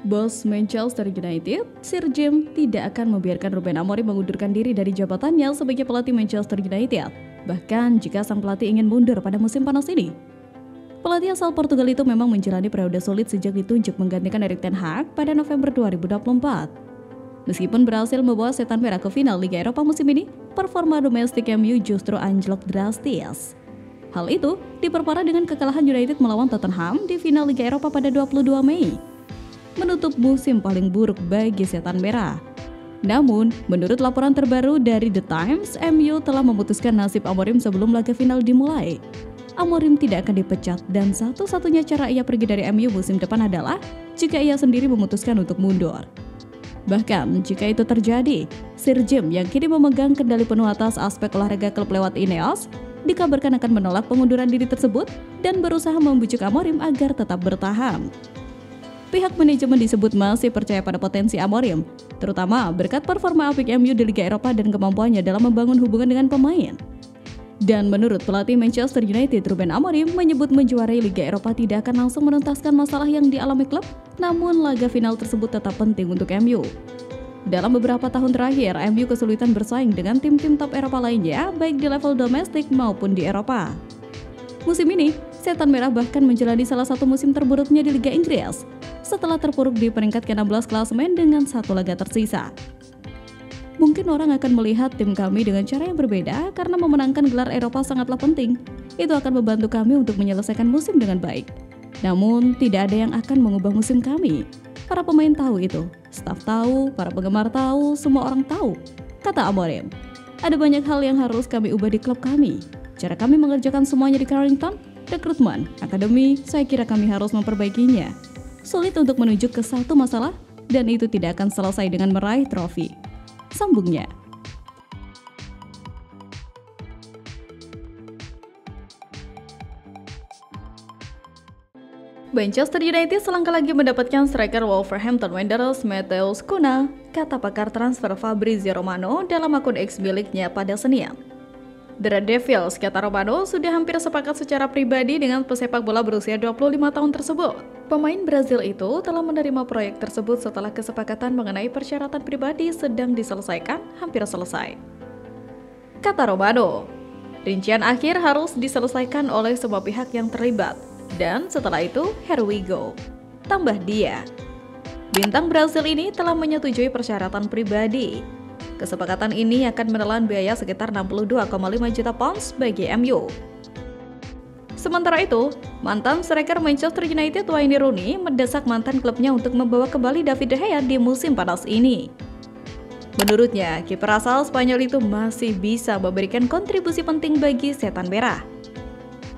Bos Manchester United, Sir Jim tidak akan membiarkan Ruben Amorim mengundurkan diri dari jabatannya sebagai pelatih Manchester United, bahkan jika sang pelatih ingin mundur pada musim panas ini. Pelatih asal Portugal itu memang menjalani periode sulit sejak ditunjuk menggantikan Erik ten Hag pada November 2024. Meskipun berhasil membawa Setan Merah ke final Liga Eropa musim ini, performa domestik MU justru anjlok drastis. Hal itu diperparah dengan kekalahan United melawan Tottenham di final Liga Eropa pada 22 Mei. Menutup musim paling buruk bagi Setan Merah. Namun, menurut laporan terbaru dari The Times, MU telah memutuskan nasib Amorim sebelum laga final dimulai. Amorim tidak akan dipecat dan satu-satunya cara ia pergi dari MU musim depan adalah jika ia sendiri memutuskan untuk mundur. Bahkan, jika itu terjadi, Sir Jim yang kini memegang kendali penuh atas aspek olahraga klub lewat Ineos, dikabarkan akan menolak pengunduran diri tersebut dan berusaha membujuk Amorim agar tetap bertahan. Pihak manajemen disebut masih percaya pada potensi Amorim, terutama berkat performa apik MU di Liga Eropa dan kemampuannya dalam membangun hubungan dengan pemain. Dan menurut pelatih Manchester United Ruben Amorim menyebut menjuarai Liga Eropa tidak akan langsung menuntaskan masalah yang dialami klub, namun laga final tersebut tetap penting untuk MU. Dalam beberapa tahun terakhir, MU kesulitan bersaing dengan tim-tim top Eropa lainnya, baik di level domestik maupun di Eropa. Musim ini, Setan Merah bahkan menjalani salah satu musim terburuknya di Liga Inggris, setelah terpuruk di peringkat ke-16 klasemen dengan satu laga tersisa. Mungkin orang akan melihat tim kami dengan cara yang berbeda karena memenangkan gelar Eropa sangatlah penting. Itu akan membantu kami untuk menyelesaikan musim dengan baik. Namun, tidak ada yang akan mengubah musim kami. Para pemain tahu itu, staf tahu, para penggemar tahu, semua orang tahu, kata Amorim. Ada banyak hal yang harus kami ubah di klub kami. Cara kami mengerjakan semuanya di Carrington, rekrutmen, akademi, saya kira kami harus memperbaikinya. Sulit untuk menunjuk ke satu masalah, dan itu tidak akan selesai dengan meraih trofi, sambungnya. Manchester United selangkah lagi mendapatkan striker Wolverhampton Wanderers Matheus Cunha, kata pakar transfer Fabrizio Romano dalam akun X miliknya pada Senin. The Red Devils, kata Romano, sudah hampir sepakat secara pribadi dengan pesepak bola berusia 25 tahun tersebut. Pemain Brazil itu telah menerima proyek tersebut setelah kesepakatan mengenai persyaratan pribadi sedang diselesaikan hampir selesai. Kata Romano, rincian akhir harus diselesaikan oleh semua pihak yang terlibat. Dan setelah itu, here we go. Tambah dia. Bintang Brazil ini telah menyetujui persyaratan pribadi. Kesepakatan ini akan menelan biaya sekitar 62,5 juta pounds bagi MU. Sementara itu, mantan striker Manchester United Wayne Rooney mendesak mantan klubnya untuk membawa kembali David De Gea di musim panas ini. Menurutnya, kiper asal Spanyol itu masih bisa memberikan kontribusi penting bagi Setan Merah.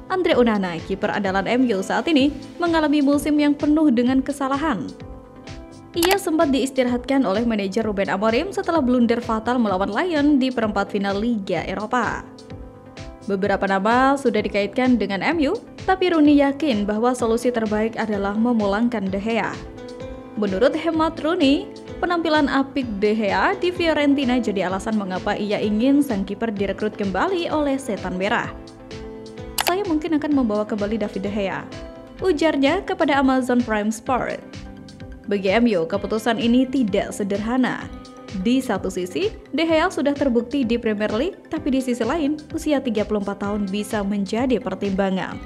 Andre Onana, kiper andalan MU saat ini, mengalami musim yang penuh dengan kesalahan. Ia sempat diistirahatkan oleh manajer Ruben Amorim setelah blunder fatal melawan Lyon di perempat final Liga Eropa. Beberapa nama sudah dikaitkan dengan MU, tapi Rooney yakin bahwa solusi terbaik adalah memulangkan De Gea. Menurut hemat Rooney, penampilan apik De Gea di Fiorentina jadi alasan mengapa ia ingin sang kiper direkrut kembali oleh Setan Merah. Saya mungkin akan membawa kembali David De Gea, ujarnya kepada Amazon Prime Sport. Bagi MU, keputusan ini tidak sederhana. Di satu sisi, De Gea sudah terbukti di Premier League, tapi di sisi lain, usia 34 tahun bisa menjadi pertimbangan.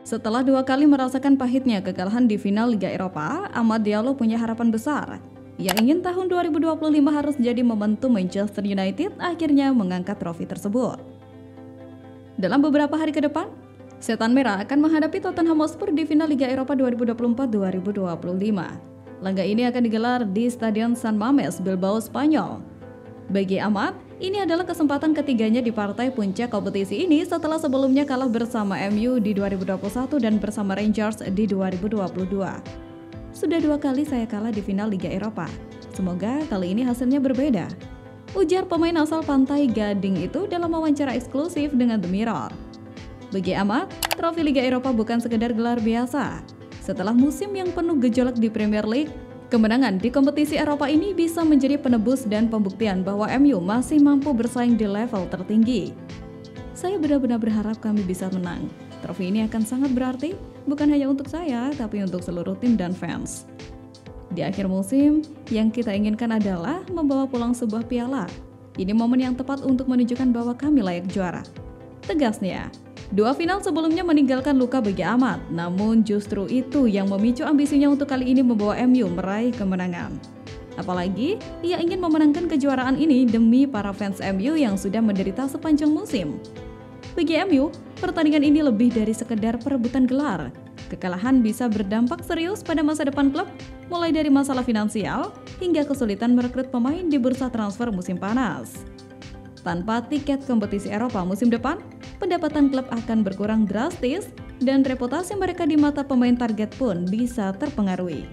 Setelah 2 kali merasakan pahitnya kekalahan di final Liga Eropa, Amad Diallo punya harapan besar. Ia ingin tahun 2025 harus jadi momentum Manchester United akhirnya mengangkat trofi tersebut. Dalam beberapa hari ke depan, Setan Merah akan menghadapi Tottenham Hotspur di final Liga Eropa 2024-2025. Laga ini akan digelar di Stadion San Mamés, Bilbao, Spanyol. Bagi Amad, ini adalah kesempatan ketiganya di partai puncak kompetisi ini setelah sebelumnya kalah bersama MU di 2021 dan bersama Rangers di 2022. Sudah 2 kali saya kalah di final Liga Eropa. Semoga kali ini hasilnya berbeda, ujar pemain asal Pantai Gading itu dalam wawancara eksklusif dengan The Mirror. Bagi Amad, trofi Liga Eropa bukan sekedar gelar biasa. Setelah musim yang penuh gejolak di Premier League, Kemenangan di kompetisi Eropa ini bisa menjadi penebus dan pembuktian bahwa MU masih mampu bersaing di level tertinggi. Saya benar-benar berharap kami bisa menang. Trofi ini akan sangat berarti, bukan hanya untuk saya, tapi untuk seluruh tim dan fans. Di akhir musim, yang kita inginkan adalah membawa pulang sebuah piala. Ini momen yang tepat untuk menunjukkan bahwa kami layak juara. Tegasnya, 2 final sebelumnya meninggalkan luka bagi Ahmad, namun justru itu yang memicu ambisinya untuk kali ini membawa MU meraih kemenangan. Apalagi, ia ingin memenangkan kejuaraan ini demi para fans MU yang sudah menderita sepanjang musim. Bagi MU, pertandingan ini lebih dari sekedar perebutan gelar. Kekalahan bisa berdampak serius pada masa depan klub, mulai dari masalah finansial hingga kesulitan merekrut pemain di bursa transfer musim panas. Tanpa tiket kompetisi Eropa musim depan, pendapatan klub akan berkurang drastis dan reputasi mereka di mata pemain target pun bisa terpengaruhi.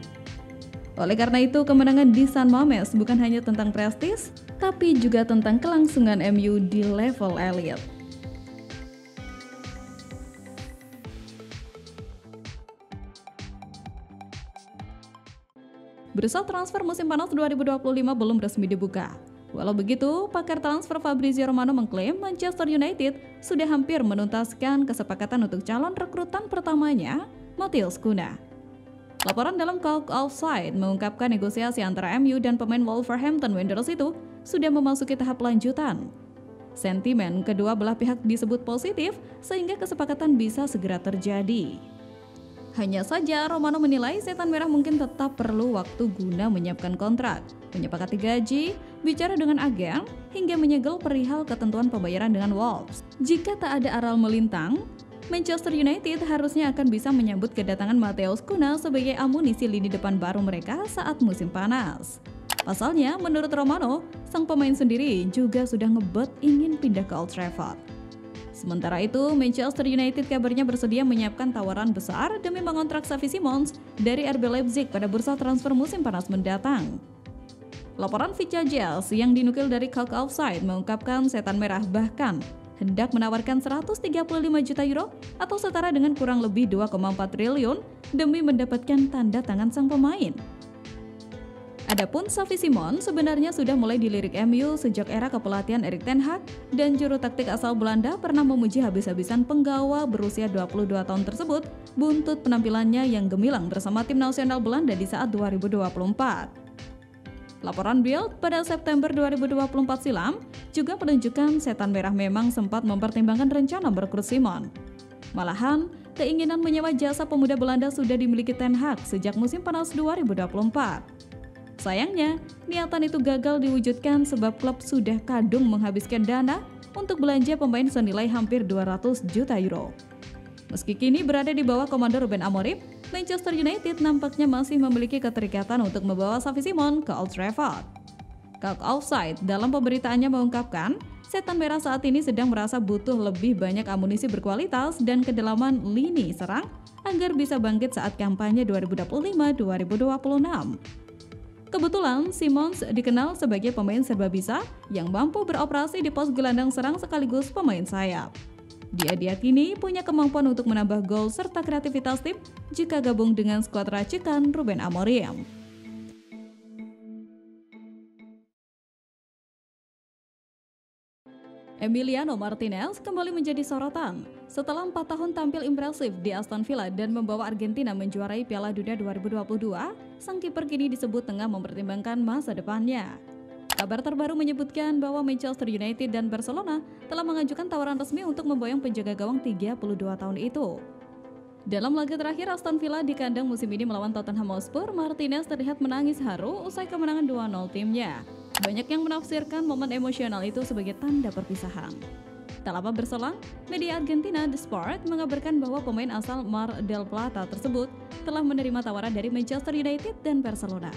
Oleh karena itu, kemenangan di San Mamés bukan hanya tentang prestis, tapi juga tentang kelangsungan MU di level elit. Bursa transfer musim panas 2025 belum resmi dibuka. Walau begitu, pakar transfer Fabrizio Romano mengklaim Manchester United sudah hampir menuntaskan kesepakatan untuk calon rekrutan pertamanya, Matheus Cunha. Laporan dalam Talk Offside mengungkapkan negosiasi antara MU dan pemain Wolverhampton Wanderers itu sudah memasuki tahap lanjutan. Sentimen kedua belah pihak disebut positif sehingga kesepakatan bisa segera terjadi. Hanya saja, Romano menilai Setan Merah mungkin tetap perlu waktu guna menyiapkan kontrak, menyepakati gaji, bicara dengan agen, hingga menyegel perihal ketentuan pembayaran dengan Wolves. Jika tak ada aral melintang, Manchester United harusnya akan bisa menyambut kedatangan Matheus Cunha sebagai amunisi lini depan baru mereka saat musim panas. Pasalnya, menurut Romano, sang pemain sendiri juga sudah ngebet ingin pindah ke Old Trafford. Sementara itu, Manchester United kabarnya bersedia menyiapkan tawaran besar demi mengontrak Xavi Simons dari RB Leipzig pada bursa transfer musim panas mendatang. Laporan Vica Jazz yang dinukil dari Talk Offside mengungkapkan Setan Merah bahkan hendak menawarkan 135 juta euro atau setara dengan kurang lebih 2,4 triliun demi mendapatkan tanda tangan sang pemain. Adapun Xavi Simons sebenarnya sudah mulai dilirik MU sejak era kepelatihan Erik ten Hag dan juru taktik asal Belanda pernah memuji habis-habisan penggawa berusia 22 tahun tersebut buntut penampilannya yang gemilang bersama tim nasional Belanda di saat 2024. Laporan Bild pada September 2024 silam juga menunjukkan Setan Merah memang sempat mempertimbangkan rencana merekrut Simon. Malahan, keinginan menyewa jasa pemuda Belanda sudah dimiliki Ten Hag sejak musim panas 2024. Sayangnya, niatan itu gagal diwujudkan sebab klub sudah kadung menghabiskan dana untuk belanja pemain senilai hampir 200 juta euro. Meski kini berada di bawah komando Ruben Amorim, Manchester United nampaknya masih memiliki keterikatan untuk membawa Xavi Simons ke Old Trafford. Talk Offside dalam pemberitaannya mengungkapkan, Setan Merah saat ini sedang merasa butuh lebih banyak amunisi berkualitas dan kedalaman lini serang agar bisa bangkit saat kampanye 2025-2026. Kebetulan, Simons dikenal sebagai pemain serba bisa yang mampu beroperasi di pos gelandang serang sekaligus pemain sayap. Dia diyakini punya kemampuan untuk menambah gol serta kreativitas tim jika gabung dengan skuad racikan Ruben Amorim. Emiliano Martinez kembali menjadi sorotan. Setelah 4 tahun tampil impresif di Aston Villa dan membawa Argentina menjuarai Piala Dunia 2022, sang kiper kini disebut tengah mempertimbangkan masa depannya. Kabar terbaru menyebutkan bahwa Manchester United dan Barcelona telah mengajukan tawaran resmi untuk memboyong penjaga gawang 32 tahun itu. Dalam laga terakhir Aston Villa di kandang musim ini melawan Tottenham Hotspur, Martinez terlihat menangis haru usai kemenangan 2-0 timnya. Banyak yang menafsirkan momen emosional itu sebagai tanda perpisahan. Tak lama berselang, media Argentina The Sport mengabarkan bahwa pemain asal Mar del Plata tersebut telah menerima tawaran dari Manchester United dan Barcelona.